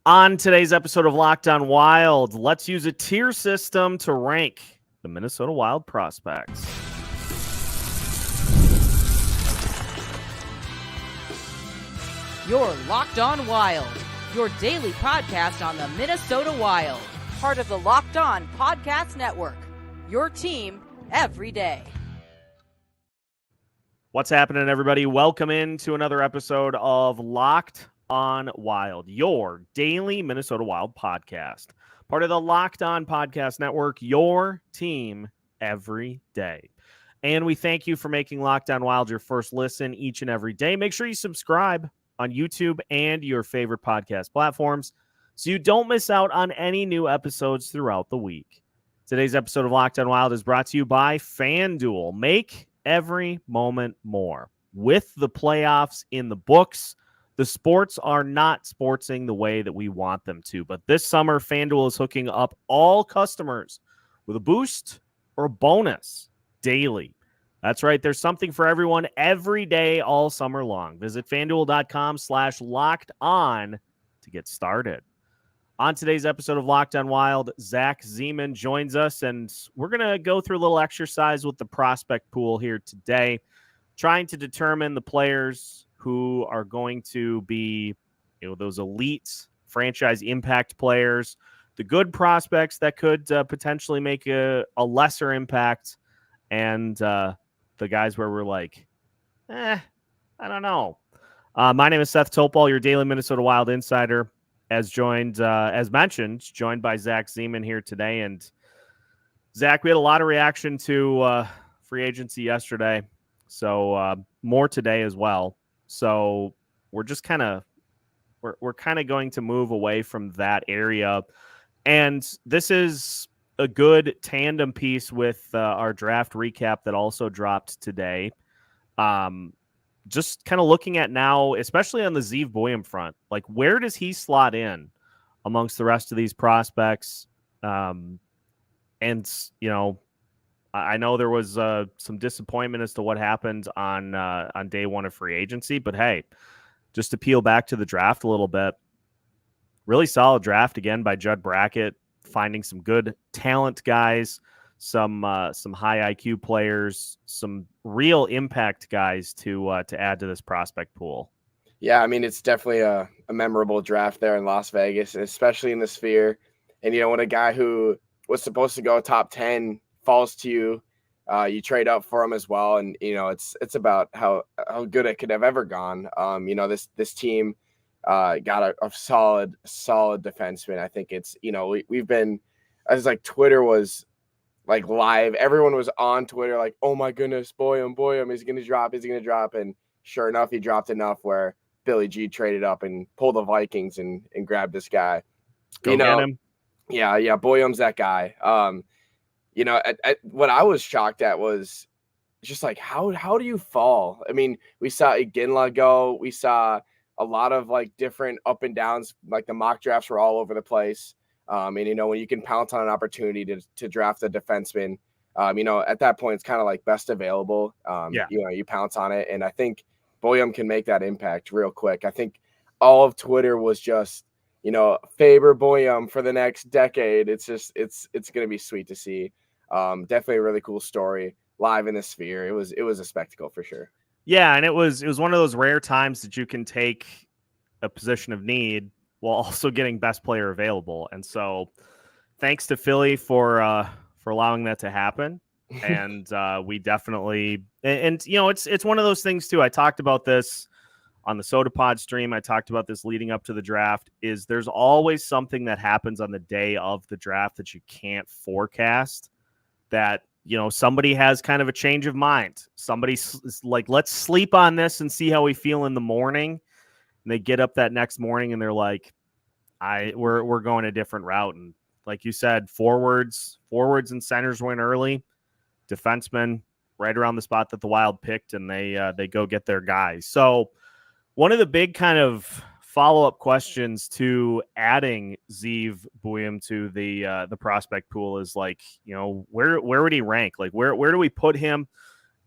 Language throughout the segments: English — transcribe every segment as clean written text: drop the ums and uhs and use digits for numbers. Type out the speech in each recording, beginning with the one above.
On today's episode of Locked On Wild, let's use a tier system to rank the Minnesota Wild prospects. You're Locked On Wild, your daily podcast on the Minnesota Wild, part of the Locked On Podcast Network, your team every day. What's happening, everybody? Welcome into another episode of Locked On Wild, your daily Minnesota Wild podcast, part of the Locked On Podcast Network, your team every day. And we thank you for making Locked On Wild your first listen each and every day. Make sure you subscribe on YouTube and your favorite podcast platforms so you don't miss out on any new episodes throughout the week. Today's episode of Locked On Wild is brought to you by FanDuel. Make every moment more. With the playoffs in the books, the sports are not sportsing the way that we want them to. But this summer, FanDuel is hooking up all customers with a boost or a bonus daily. That's right. There's something for everyone every day, all summer long. Visit FanDuel.com/LockedOn to get started. On today's episode of Locked On Wild, Zach Zeman joins us, and we're going to go through a little exercise with the prospect pool here today, trying to determine the players who are going to be, those elite franchise impact players, the good prospects that could potentially make a lesser impact, and the guys where we're like, I don't know. My name is Seth Topol, your daily Minnesota Wild insider, as mentioned, joined by Zach Zeman here today. And Zach, we had a lot of reaction to free agency yesterday, so more today as well. So we're just kind of going to move away from that area. And this is a good tandem piece with our draft recap that also dropped today. Just kind of looking at now, especially on the Zeev Buium front, like where does he slot in amongst the rest of these prospects? And, I know there was some disappointment as to what happened on day one of free agency, but hey, just to peel back to the draft a little bit, really solid draft again by Judd Brackett, finding some good talent guys, some high IQ players, some real impact guys to add to this prospect pool. Yeah, I mean, it's definitely a memorable draft there in Las Vegas, especially in the Sphere. And, when a guy who was supposed to go top 10 falls to you, you trade up for him as well. And, it's about how good it could have ever gone. This team got a solid defenseman. I think it's, we've been, as like Twitter was like live. Everyone was on Twitter like, oh my goodness, Buium, is he going to drop? And sure enough, he dropped enough where Billy G traded up and pulled the Vikings and grabbed this guy. Get him. Yeah. Buium's that guy. What I was shocked at was just like, how do you fall? I mean, we saw Iginla go. We saw a lot of like different up and downs. Like the mock drafts were all over the place. And, when you can pounce on an opportunity to draft a defenseman, at that point, it's kind of like best available. You pounce on it. And I think Buium can make that impact real quick. I think all of Twitter was just, favor Buium for the next decade. It's just, it's going to be sweet to see. Definitely a really cool story live in the Sphere. It was a spectacle for sure. Yeah. And it was one of those rare times that you can take a position of need while also getting best player available. And so thanks to Philly for allowing that to happen. And we definitely, and it's one of those things too. I talked about this on the Soda Pod stream. I talked about this leading up to the draft. Is there's always something that happens on the day of the draft that you can't forecast, that, somebody has kind of a change of mind. Somebody's like, let's sleep on this and see how we feel in the morning. And they get up that next morning and they're like, we're going a different route. And like you said, forwards and centers went early. Defensemen right around the spot that the Wild picked, and they go get their guys. So one of the big kind of follow-up questions to adding Zeev Buium to the prospect pool is like, where would he rank? Like where do we put him,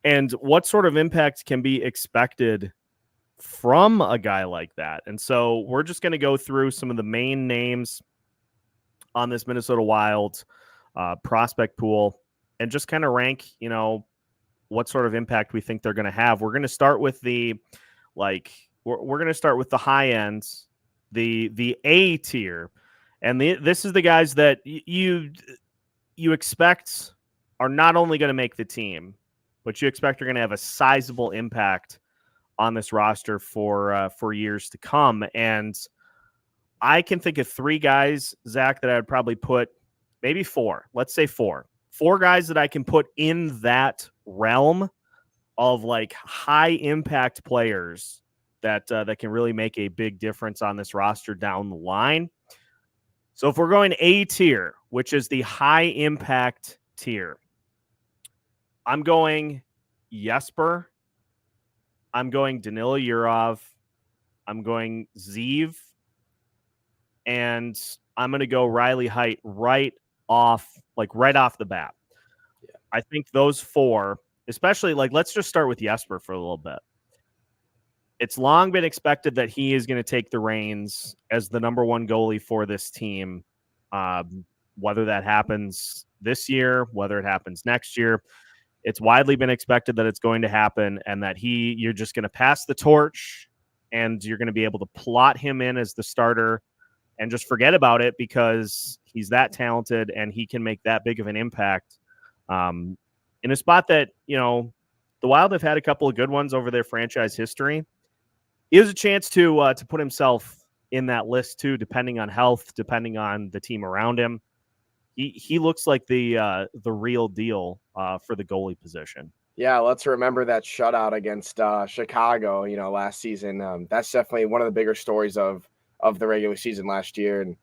and what sort of impact can be expected from a guy like that. And so we're just going to go through some of the main names on this Minnesota Wild prospect pool and just kind of rank, what sort of impact we think they're going to have. We're going to start with the we're going to start with the high ends, the A tier, and this is the guys that you expect are not only going to make the team, but you expect are going to have a sizable impact on this roster for years to come. And I can think of 3 guys, Zach, that I would probably put, maybe 4. Let's say 4 guys that I can put in that realm of like high impact players that can really make a big difference on this roster down the line. So if we're going A tier, which is the high impact tier, I'm going Jesper. I'm going Danila Yurov. I'm going Zeev. And I'm going to go Riley Heidt right off the bat. Yeah. I think those 4, especially let's just start with Jesper for a little bit. It's long been expected that he is going to take the reins as the number 1 goalie for this team. Whether that happens this year, whether it happens next year, it's widely been expected that it's going to happen, and that you're just going to pass the torch and you're going to be able to plot him in as the starter and just forget about it because he's that talented and he can make that big of an impact in a spot that, the Wild have had a couple of good ones over their franchise history. He has a chance to put himself in that list too, depending on health, depending on the team around him. He looks like the real deal for the goalie position. Yeah, let's remember that shutout against Chicago, last season. That's definitely one of the bigger stories of the regular season last year and,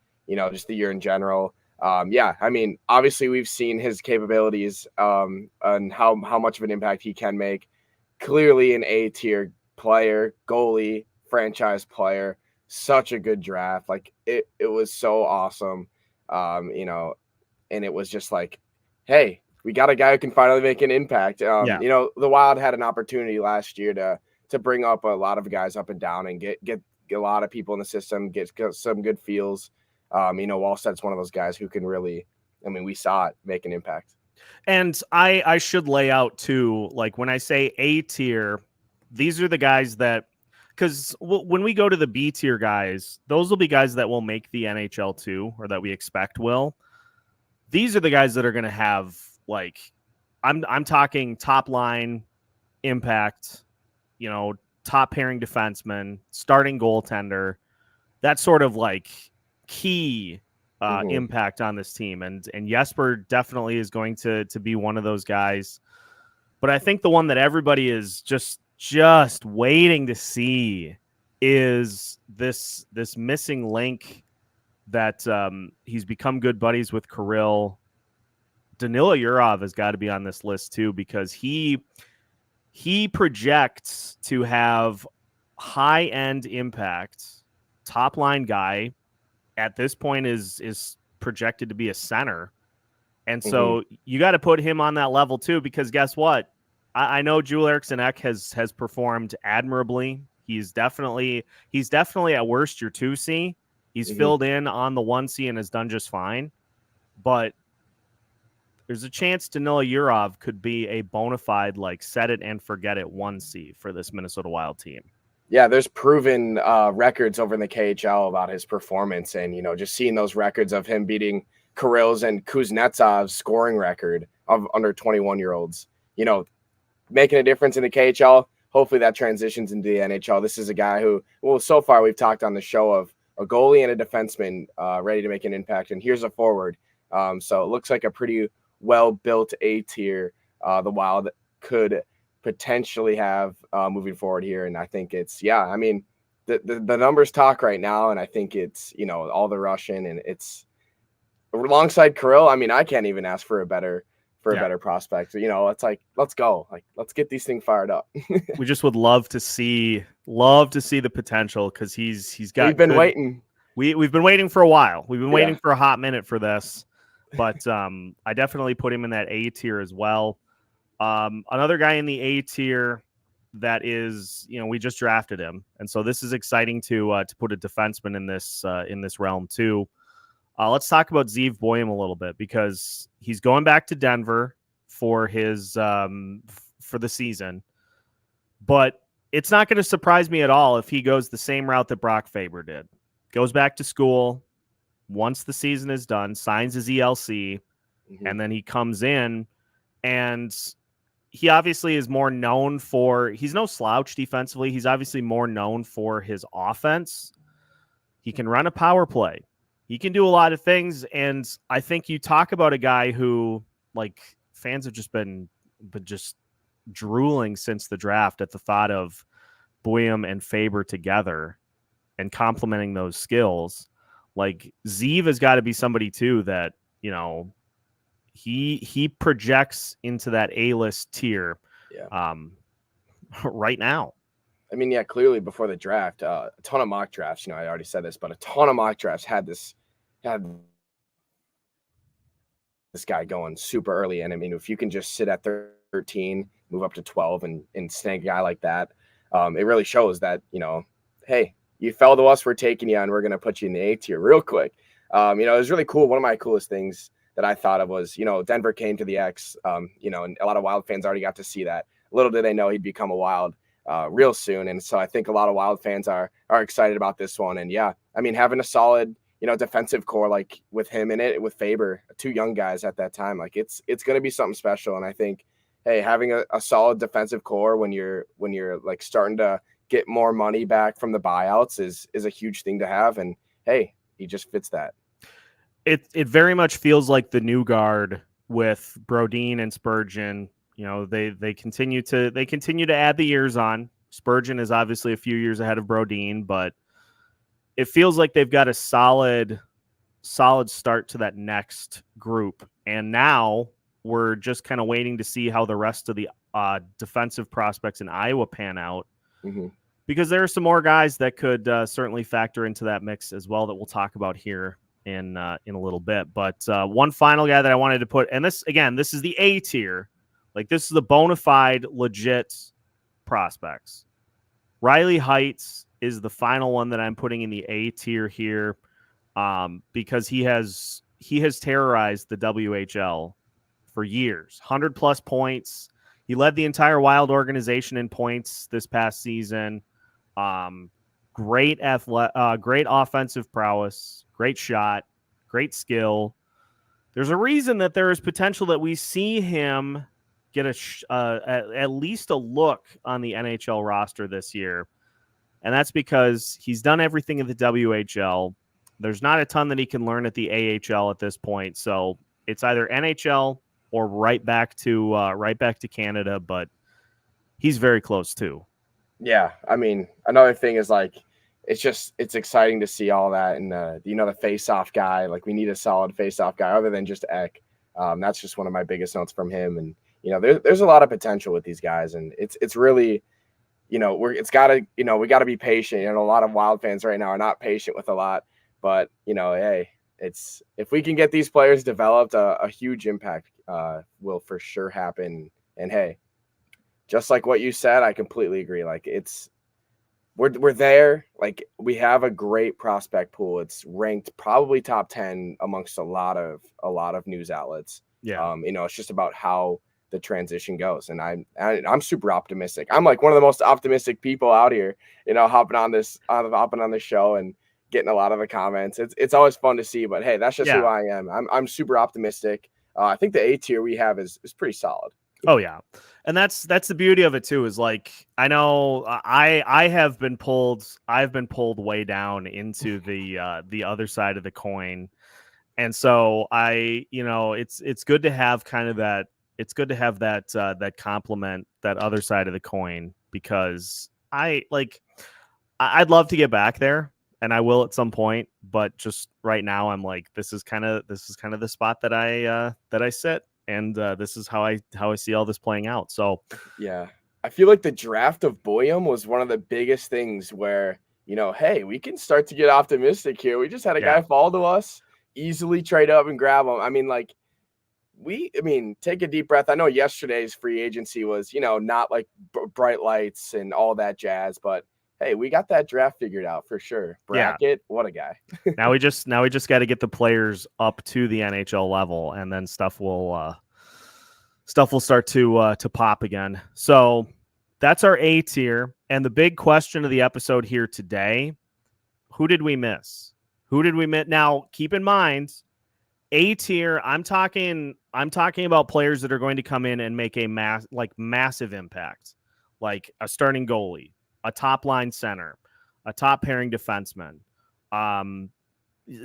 just the year in general. Yeah, I mean, obviously we've seen his capabilities and how much of an impact he can make. Clearly an A-tier player, goalie, franchise player, such a good draft. Like it was so awesome. And it was just like, hey, we got a guy who can finally make an impact. The Wild had an opportunity last year to bring up a lot of guys up and down and get a lot of people in the system, get some good feels. Wallstedt's one of those guys who can really, we saw it make an impact. And I should lay out too, like when I say A tier, these are the guys that, because when we go to the B tier guys, those will be guys that will make the NHL too, or that we expect will. These are the guys that are going to have, I'm talking top line impact, top pairing defenseman, starting goaltender, that sort of key impact on this team. And Jesper definitely is going to be one of those guys. But I think the one that everybody is just waiting to see is this missing link that he's become good buddies with Kirill. Danila Yurov has got to be on this list too, because he projects to have high-end impact, top-line guy. At this point is projected to be a center. And so you got to put him on that level too, because guess what? I know Joel Eriksson Ek has performed admirably. He's definitely at worst your 2C. He's filled in on the 1C and has done just fine. But there's a chance Danila Yurov could be a bona fide, set it and forget it 1C for this Minnesota Wild team. Yeah, there's proven records over in the KHL about his performance. And, just seeing those records of him beating Kirill's and Kuznetsov's scoring record of under 21-year-olds, making a difference in the KHL. Hopefully that transitions into the NHL. This is a guy who, so far we've talked on the show of a goalie and a defenseman ready to make an impact. And here's a forward. So it looks like a pretty well-built A tier the Wild could potentially have moving forward here. And I think it's, the numbers talk right now. And I think it's, all the Russian, and it's alongside Kirill. I can't even ask for a better prospect. It's let's go. Let's get these things fired up. We just would love to see the potential, because he's got. We've been waiting. We've been waiting for a while. We've been waiting for a hot minute for this, but I definitely put him in that A tier as well. Another guy in the A tier, that is, we just drafted him, and so this is exciting to put a defenseman in this realm too. Let's talk about Zeev Buium a little bit, because he's going back to Denver for his for the season, but it's not going to surprise me at all if he goes the same route that Brock Faber did. Goes back to school once the season is done, signs his ELC, and then he comes in, and he obviously is more known for, he's no slouch defensively. He's obviously more known for his offense. He can run a power play. He can do a lot of things. And I think you talk about a guy who, like, fans have just been just drooling since the draft at the thought of Buium and Faber together and complementing those skills. Like, Zeev has got to be somebody too that, he projects into that A-list tier right now. I mean, yeah, clearly before the draft, a ton of mock drafts, I already said this, but a ton of mock drafts had this guy going super early. And I mean, if you can just sit at 13, move up to 12 and snag a guy like that, it really shows that, hey, you fell to us, we're taking you, and we're going to put you in the A tier real quick. It was really cool. One of my coolest things that I thought of was, Denver came to the X, and a lot of Wild fans already got to see that. Little did they know he'd become a Wild real soon. And so I think a lot of Wild fans are excited about this one. And yeah, I mean, having a solid, defensive core, like with him in it, with Faber, two young guys at that time, like it's going to be something special. And I think, hey, having a solid defensive core when you're like starting to get more money back from the buyouts is a huge thing to have. And hey, he just fits that. It very much feels like the new guard with Brodin and Spurgeon. They continue to add the years on. Spurgeon is obviously a few years ahead of Brodin, but it feels like they've got a solid start to that next group. And now we're just kind of waiting to see how the rest of the defensive prospects in Iowa pan out, because there are some more guys that could certainly factor into that mix as well that we'll talk about here in a little bit. But one final guy that I wanted to put, and this is the A tier. Like, this is the bona fide, legit prospects. Riley Heidt is the final one that I'm putting in the A tier here, because he has terrorized the WHL for years. 100+ points. He led the entire Wild organization in points this past season. Great offensive prowess, great shot, great skill. There's a reason that there is potential that we see him get at least a look on the NHL roster this year. And that's because he's done everything in the WHL. There's not a ton that he can learn at the AHL at this point. So it's either NHL or right back to Canada, but he's very close too. Yeah. I mean, another thing is, like, it's exciting to see all that. And, the face-off guy, like, we need a solid face-off guy other than just Eck. That's just one of my biggest notes from him. And, there's a lot of potential with these guys, and it's really, we got to be patient. A lot of Wild fans right now are not patient with a lot, but, hey, if we can get these players developed, a huge impact will for sure happen. And hey, just like what you said, I completely agree. Like, we're there. Like, we have a great prospect pool. It's ranked probably top 10 amongst a lot of news outlets. Yeah. It's just about how the transition goes. And I'm super optimistic. I'm like one of the most optimistic people out here, hopping on this show and getting a lot of the comments. It's always fun to see, but hey, that's just who I am. I'm super optimistic. I think the A tier we have is pretty solid. Oh yeah. And that's the beauty of it too, is like, I know I've been pulled way down into the other side of the coin. And so it's good to have kind of that. It's good to have that compliment, that other side of the coin, because I'd love to get back there, and I will at some point. But just right now, I'm like, this is kind of the spot that I sit, and this is how I see all this playing out. So yeah, I feel like the draft of Buium was one of the biggest things where, hey, we can start to get optimistic here. We just had a guy fall to us, easily trade up and grab him. I mean, like, take a deep breath. I know yesterday's free agency was, not like bright lights and all that jazz, but hey, we got that draft figured out for sure. Bracket, what a guy. Now we just got to get the players up to the NHL level, and then stuff will start to pop again. So that's our A tier. And the big question of the episode here today, who did we miss? Now, keep in mind, A tier, I'm talking about players that are going to come in and make a massive impact, like a starting goalie, a top line center, a top pairing defenseman,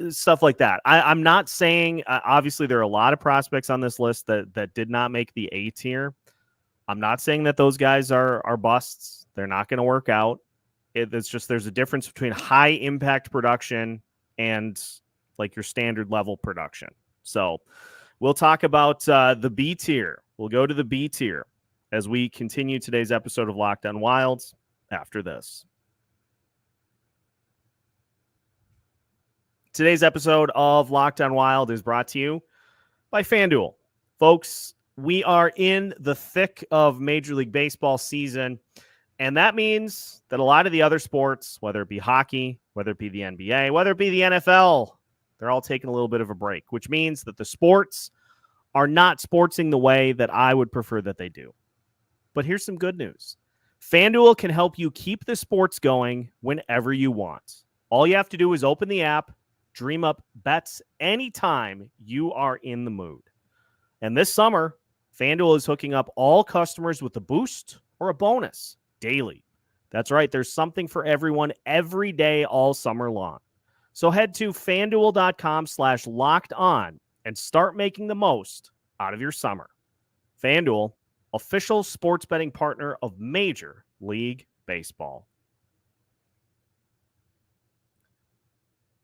stuff like that. I'm not saying, obviously there are a lot of prospects on this list that did not make the A tier. I'm not saying that those guys are busts. They're not going to work out. It's just there's a difference between high impact production and like your standard level production. So we'll talk about the B tier. We'll go to the B tier as we continue today's episode of Locked On Wilds after this. Today's episode of Locked On Wild is brought to you by FanDuel. Folks, we are in the thick of Major League Baseball season, and that means that a lot of the other sports, whether it be hockey, whether it be the NBA, whether it be the NFL, they're all taking a little bit of a break, which means that the sports are not sportsing the way that I would prefer that they do. But here's some good news. FanDuel can help you keep the sports going whenever you want. All you have to do is open the app, dream up bets anytime you are in the mood. And this summer, FanDuel is hooking up all customers with a boost or a bonus daily. That's right. There's something for everyone every day all summer long. So head to FanDuel.com/lockedon and start making the most out of your summer. FanDuel, official sports betting partner of Major League Baseball.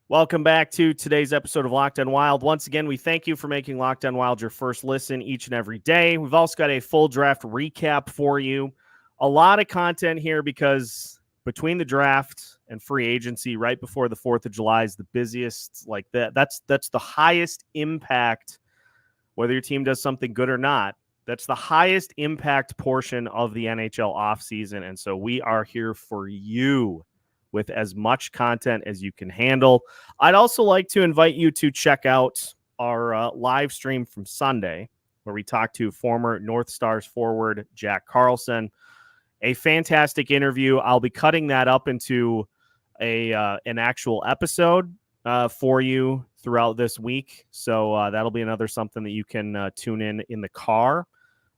Welcome back to today's episode of Locked On Wild. Once again, we thank you for making Locked On Wild your first listen each and every day. We've also got a full draft recap for you. A lot of content here because between the draft and free agency right before the 4th of July is the busiest. Like that's the highest impact, whether your team does something good or not. That's the highest impact portion of the NHL offseason. And so we are here for you with as much content as you can handle. I'd also like to invite you to check out our live stream from Sunday, where we talked to former North Stars forward Jack Carlson. A fantastic interview. I'll be cutting that up into an actual episode for you throughout this week. So that'll be another something that you can tune in the car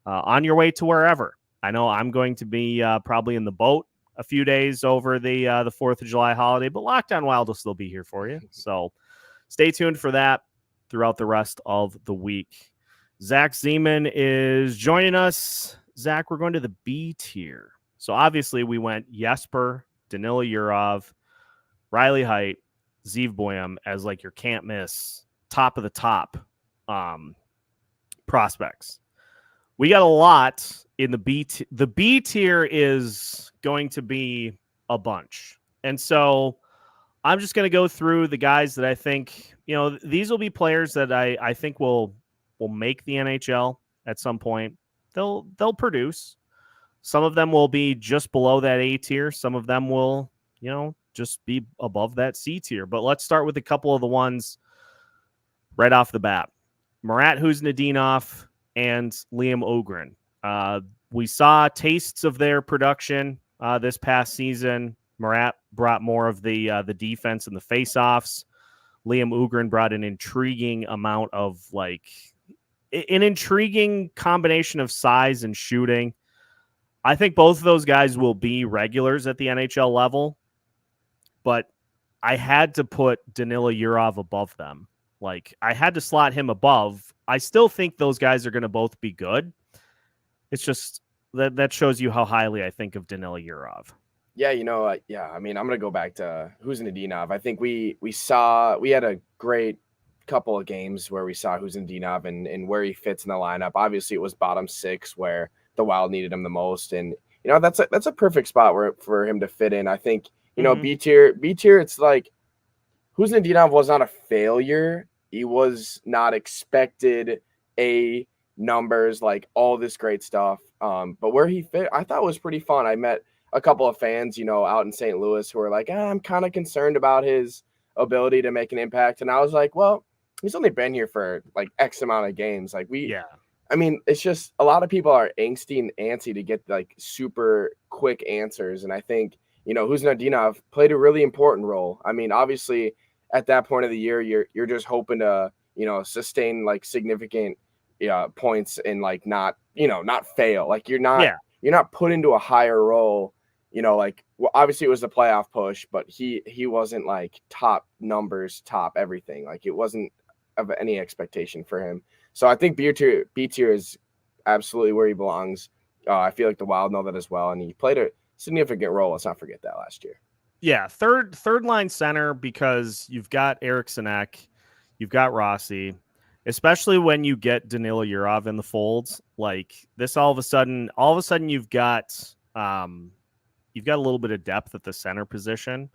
on your way to wherever. I know I'm going to be probably in the boat a few days over the 4th of July holiday, but Locked On Wild will still be here for you. So stay tuned for that throughout the rest of the week. Zach Zeman is joining us. Zach, we're going to the B tier. So obviously we went Jesper, Danila Yurov, Riley Heidt, Zeev Buium as like your can't miss top of the top prospects. We got a lot in the B. The B tier is going to be a bunch. And so I'm just going to go through the guys that I think, these will be players that I think will make the NHL at some point. They'll produce. Some of them will be just below that A tier. Some of them will, just be above that C tier. But let's start with a couple of the ones right off the bat. Marat Khusnutdinov and Liam Ohgren. We saw tastes of their production this past season. Marat brought more of the defense and the faceoffs. Liam Ohgren brought an intriguing amount of an intriguing combination of size and shooting. I think both of those guys will be regulars at the NHL level, but I had to put Danila Yurov above them. I had to slot him above. I still think those guys are going to both be good. It's just that shows you how highly I think of Danila Yurov. Yeah, I'm going to go back to Khusnutdinov. I think we had a great couple of games where we saw Khusnutdinov and where he fits in the lineup. Obviously, it was bottom 6 where the Wild needed him the most, and that's a perfect spot for him to fit in. I think B tier. It's like Khusnutdinov was not a failure. He was not expected a numbers, like all this great stuff. But where he fit, I thought was pretty fun. I met a couple of fans, out in St. Louis who were like, I'm kind of concerned about his ability to make an impact. And I was like, well, he's only been here for like X amount of games. Like I mean, it's just a lot of people are angsty and antsy to get like super quick answers. And I think, Khusnutdinov played a really important role. I mean, obviously at that point of the year, you're just hoping to, sustain like significant points and like not fail. Like you're not put into a higher role, obviously it was the playoff push, but he wasn't like top numbers, top everything. Like it wasn't of any expectation for him. So I think B tier is absolutely where he belongs. I feel like the Wild know that as well, and he played a significant role. Let's not forget that last year. Yeah, third line center, because you've got Eriksson Ek, you've got Rossi, especially when you get Danila Yurov in the folds. Like this, all of a sudden you've got a little bit of depth at the center position.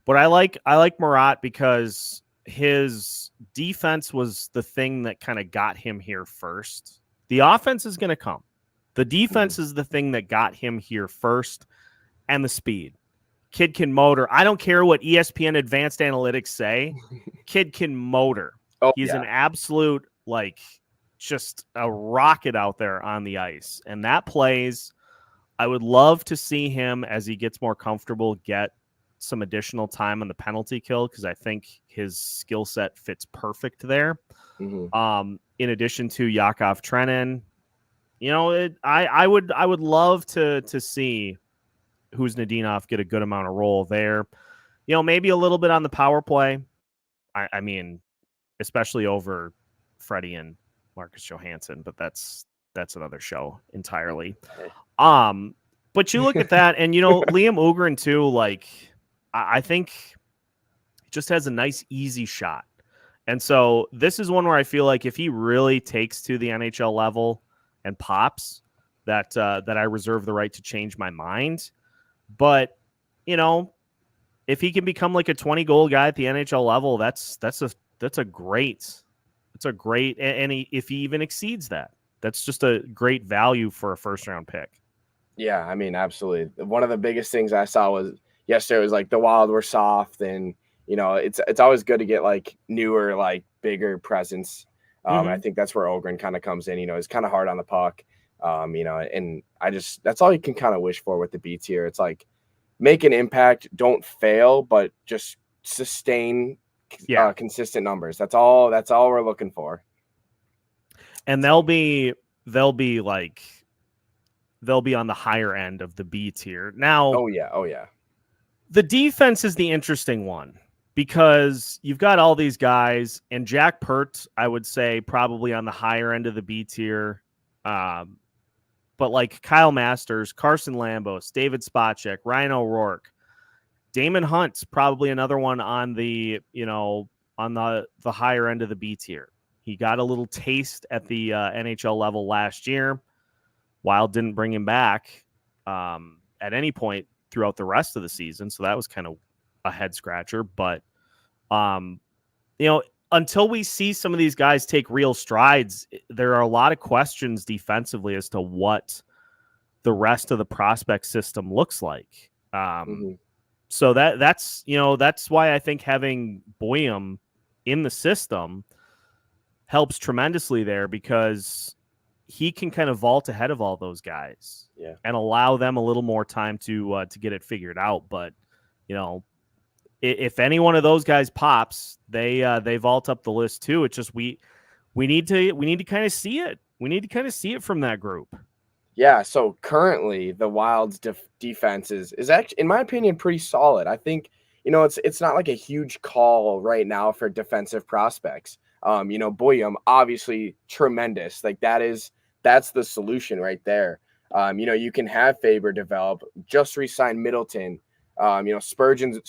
But I like Marat because his defense was the thing that kind of got him here first. The offense is going to come. The defense is the thing that got him here first, and the speed. Kid can motor. I don't care what ESPN Advanced Analytics say. Kid can motor. He's an absolute, just a rocket out there on the ice. And that plays, I would love to see him, as he gets more comfortable, get some additional time on the penalty kill, because I think his skill set fits perfect there. In addition to Yakov Trenin, I would love to see Khusnutdinov get a good amount of role there. Maybe a little bit on the power play. I mean, especially over Freddie and Marcus Johansson, but that's another show entirely. But you look at that, and Liam Ohgren too. Like, I think he just has a nice, easy shot, and so this is one where I feel like if he really takes to the NHL level and pops, that I reserve the right to change my mind. But if he can become like a 20-goal guy at the NHL level, that's a great, and if he even exceeds that, that's just a great value for a first-round pick. Yeah, I mean, absolutely. One of the biggest things I saw was yesterday was like the Wild were soft, and it's always good to get like newer, like bigger presence. I think that's where Ohgren kind of comes in. He's kind of hard on the puck. And that's all you can kind of wish for with the B tier. It's like make an impact, don't fail, but just sustain consistent numbers. That's all we're looking for. And they'll be on the higher end of the B tier. Now, oh yeah. The defense is the interesting one, because you've got all these guys, and Jack Pert, I would say, probably on the higher end of the B tier. But like Kyle Masters, Carson Lambos, David Spacek, Ryan O'Rourke, Damon Hunt's probably another one on the higher end of the B tier. He got a little taste at the NHL level last year. Wild didn't bring him back at any point throughout the rest of the season, so that was kind of a head scratcher. But until we see some of these guys take real strides, there are a lot of questions defensively as to what the rest of the prospect system looks like. So that's why I think having Buium in the system helps tremendously there, because he can kind of vault ahead of all those guys and allow them a little more time to get it figured out. But, if any one of those guys pops, they vault up the list too. It's just we need to kind of see it. We need to kind of see it from that group. Yeah. So currently, the Wild's defense is actually, in my opinion, pretty solid. I think it's not like a huge call right now for defensive prospects. Buium, obviously tremendous. Like that's the solution right there. You can have Faber develop. Just re-sign Middleton. Spurgeon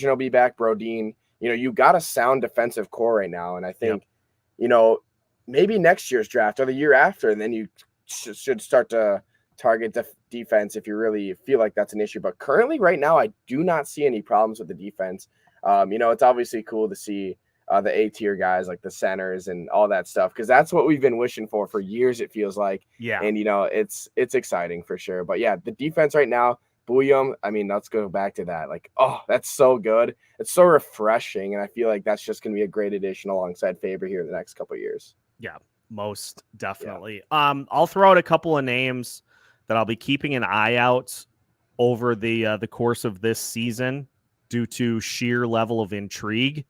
will be back. Brodin. You got a sound defensive core right now, and I think, maybe next year's draft or the year after, and then you should start to target the defense if you really feel like that's an issue. But currently, right now, I do not see any problems with the defense. It's obviously cool to see the A-tier guys like the centers and all that stuff, because that's what we've been wishing for years, it feels like. Yeah. And, it's exciting for sure. But, yeah, the defense right now, Buium, I mean, let's go back to that. Like, oh, that's so good. It's so refreshing, and I feel like that's just going to be a great addition alongside Faber here in the next couple of years. Yeah, most definitely. Yeah. I'll throw out a couple of names that I'll be keeping an eye out over the course of this season due to sheer level of intrigue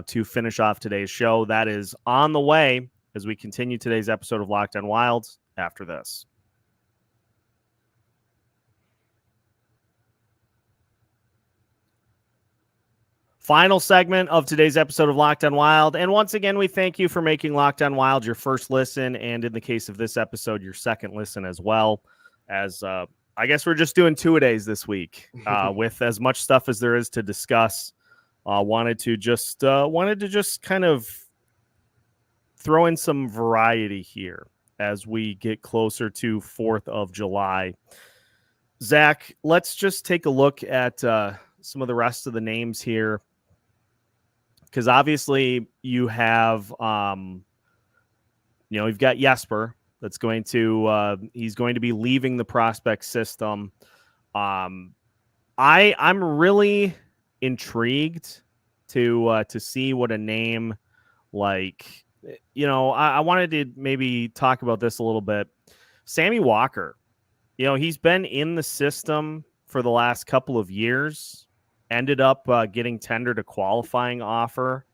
to finish off today's show. That is on the way as we continue today's episode of Locked On Wild after this. Final segment of today's episode of Locked On Wild. And once again, we thank you for making Locked On Wild your first listen, and in the case of this episode, your second listen as well. As I guess we're just doing 2-a-days this week with as much stuff as there is to discuss. Wanted to just kind of throw in some variety here as we get closer to 4th of July. Zach, let's just take a look at some of the rest of the names here, because obviously you have, you've got Jesper that's going to he's going to be leaving the prospect system. I'm really intrigued to see what a name like, I wanted to maybe talk about this a little bit. Sammy Walker, he's been in the system for the last couple of years, ended up getting tendered a qualifying offer.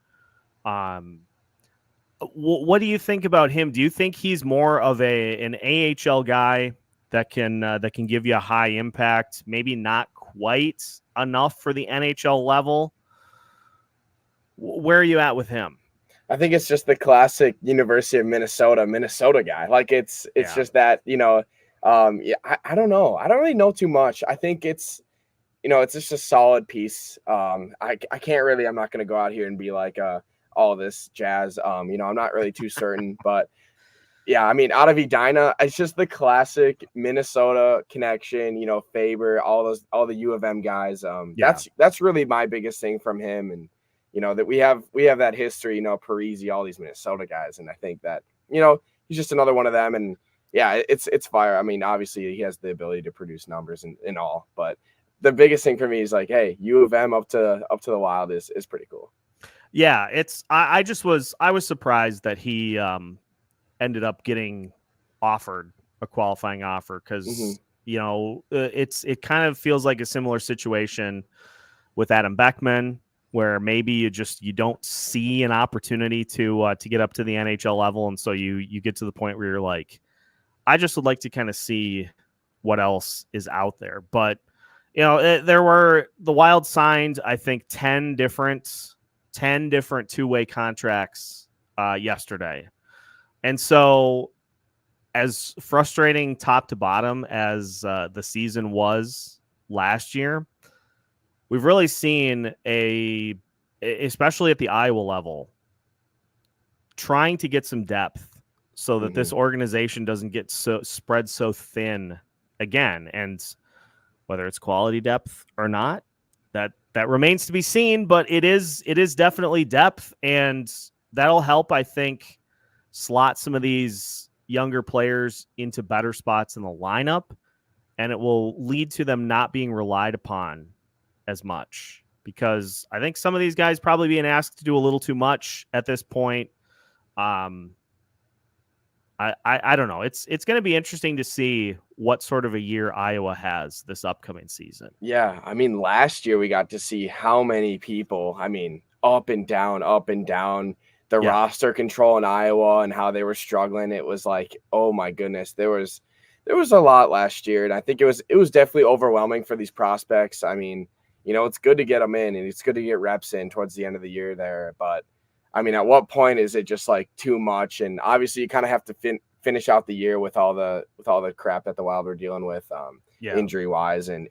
What do you think about him? Do you think he's more of an AHL guy that can give you a high impact, maybe not quite enough for the NHL level? Where are you at with him? I think it's just the classic University of Minnesota guy. Like it's just that, I don't know. I don't really know too much. I think it's just a solid piece. I'm not going to go out here and be like all this jazz. I'm not really too certain, but yeah, I mean, out of Edina, it's just the classic Minnesota connection, Faber, all the U of M guys. That's really my biggest thing from him. And, that we have that history, Parisi, all these Minnesota guys. And I think that, he's just another one of them. And yeah, it's fire. I mean, obviously he has the ability to produce numbers and all, but the biggest thing for me is like, hey, U of M up to the Wild is pretty cool. Yeah, I was surprised that he ended up getting offered a qualifying offer, because it kind of feels like a similar situation with Adam Beckman, where maybe you don't see an opportunity to get up to the NHL level, and so you get to the point where you're like, I just would like to kind of see what else is out there. But the Wild signed, I think, 10 different two-way contracts yesterday. And so as frustrating top to bottom as the season was last year, we've really seen especially at the Iowa level, trying to get some depth so that this organization doesn't get spread so thin again. And whether it's quality depth or not, that remains to be seen, but it is definitely depth, and that'll help, I think, slot some of these younger players into better spots in the lineup, and it will lead to them not being relied upon as much, because I think some of these guys probably being asked to do a little too much at this point. I don't know. It's going to be interesting to see what sort of a year Iowa has this upcoming season. Yeah, I mean, last year we got to see how many people, up and down the roster control in Iowa and how they were struggling. It was like, oh my goodness, there was a lot last year, and I think it was definitely overwhelming for these prospects. I mean, it's good to get them in, and it's good to get reps in towards the end of the year there, but I mean, at what point is it just like too much? And obviously you kind of have to finish out the year with all the crap that the Wild were dealing with, injury wise and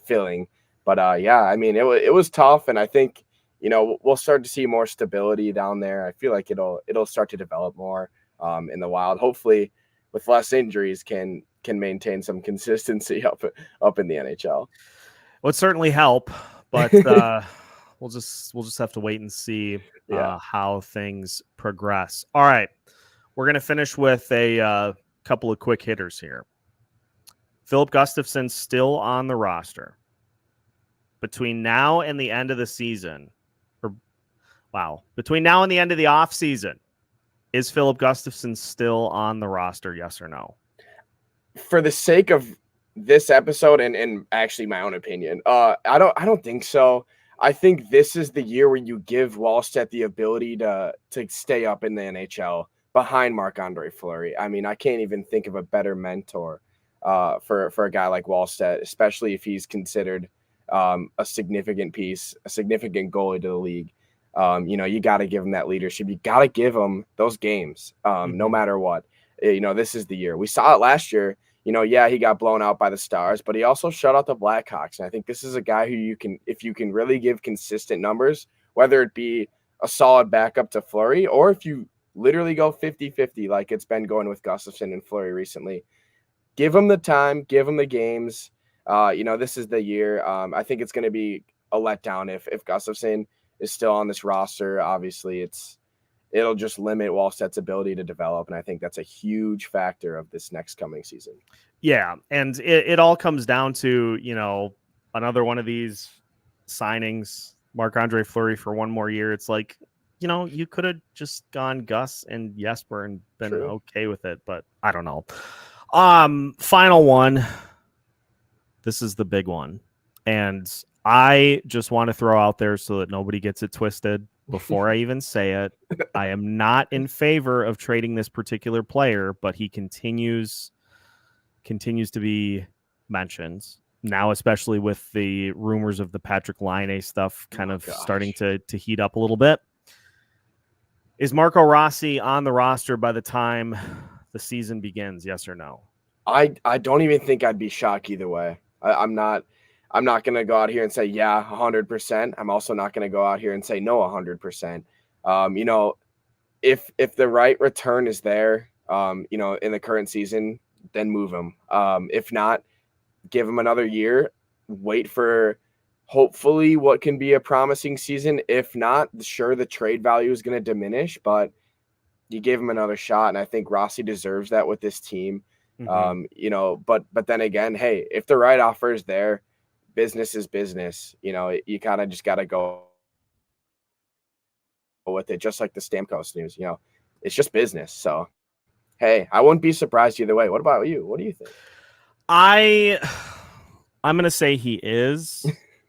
filling. But I mean, it was tough. And I think, we'll start to see more stability down there. I feel like it'll start to develop more in the Wild, hopefully with less injuries can maintain some consistency up in the NHL. Would certainly help, but we'll just have to wait and see Yeah. how things progress. All right, we're gonna finish with a couple of quick hitters here. Filip Gustavsson still on the roster. Between now and the end of the season, between now and the end of the off season, is Filip Gustavsson still on the roster? Yes or no? For the sake of this episode and actually my own opinion, I don't think so. I think this is the year where you give Wallstedt the ability to stay up in the NHL behind Marc-Andre Fleury. I mean, I can't even think of a better mentor for a guy like Wallstedt, especially if he's considered a significant piece, a significant goalie to the league. You got to give him that leadership. You got to give him those games, no matter what. This is the year. We saw it last year. He got blown out by the Stars, but he also shut out the Blackhawks. And I think this is a guy who if you can really give consistent numbers, whether it be a solid backup to Fleury, or if you literally go 50-50, like it's been going with Gustafsson and Fleury recently, give him the time, give him the games. This is the year. I think it's going to be a letdown if Gustafsson is still on this roster. Obviously, it'll just limit Wallstedt's ability to develop, and I think that's a huge factor of this next coming season. Yeah, and it all comes down to, another one of these signings, Marc-Andre Fleury for one more year. It's like, you could have just gone Gus and Jesper and been okay with it, but I don't know. Final one. This is the big one, and I just want to throw out there so that nobody gets it twisted. Before I even say it, I am not in favor of trading this particular player, but he continues to be mentioned now, especially with the rumors of the Patrick Laine stuff kind of starting to heat up a little bit. Is Marco Rossi on the roster by the time the season begins? Yes or no? I don't even think I'd be shocked either way. I'm not going to go out here and say, yeah, 100%. I'm also not going to go out here and say no 100%. If the right return is there, in the current season, then move him. If not, give him another year, wait for hopefully what can be a promising season. If not, sure, the trade value is going to diminish, but you gave him another shot. And I think Rossi deserves that with this team. But then again, hey, if the right offer is there, business is business. You kind of just got to go with it, just like the Stamkos news. It's just business. So, hey, I wouldn't be surprised either way. What about you? What do you think? I'm going to say he is,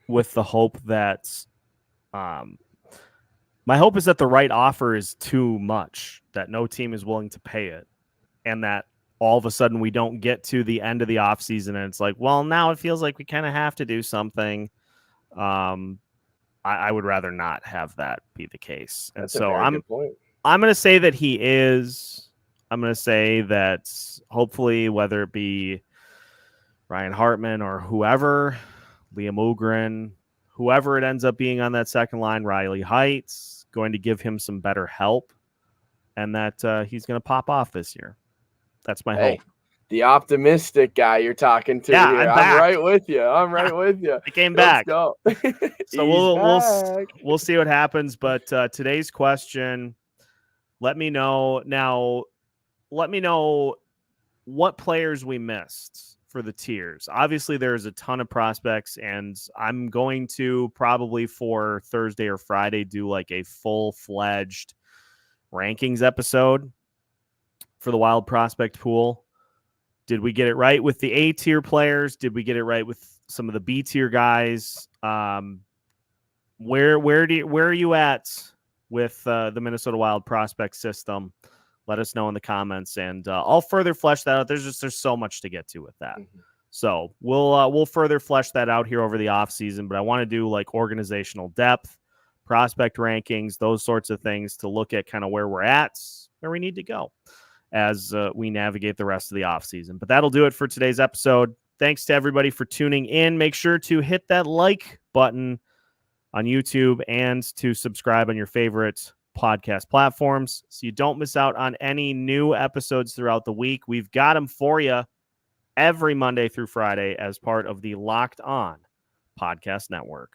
with the hope that my hope is that the right offer is too much, that no team is willing to pay it, and that all of a sudden we don't get to the end of the offseason and it's like, well, now it feels like we kind of have to do something. I would rather not have that be the case. And so I'm going to say that he is. I'm going to say that hopefully, whether it be Ryan Hartman or whoever, Liam Ohgren, whoever it ends up being on that second line, Riley Height's going to give him some better help, and that he's going to pop off this year. That's my hope. The optimistic guy you're talking to. Yeah, here. I'm right with you. I came back. Let's go. So we'll see what happens. But today's question, let me know what players we missed for the tiers. Obviously, there's a ton of prospects, and I'm going to probably for Thursday or Friday do like a full-fledged rankings episode for the Wild prospect pool. Did we get it right with the A tier players? Did we get it right with some of the B tier guys? Where are you at with the Minnesota Wild prospect system? Let us know in the comments, and I'll further flesh that out. There's so much to get to with that. Mm-hmm. So we'll further flesh that out here over the off season. But I want to do like organizational depth, prospect rankings, those sorts of things to look at kind of where we're at, where we need to go as we navigate the rest of the offseason. But that'll do it for today's episode. Thanks to everybody for tuning in. Make sure to hit that like button on YouTube and to subscribe on your favorite podcast platforms so you don't miss out on any new episodes throughout the week. We've got them for you every Monday through Friday as part of the Locked On Podcast Network.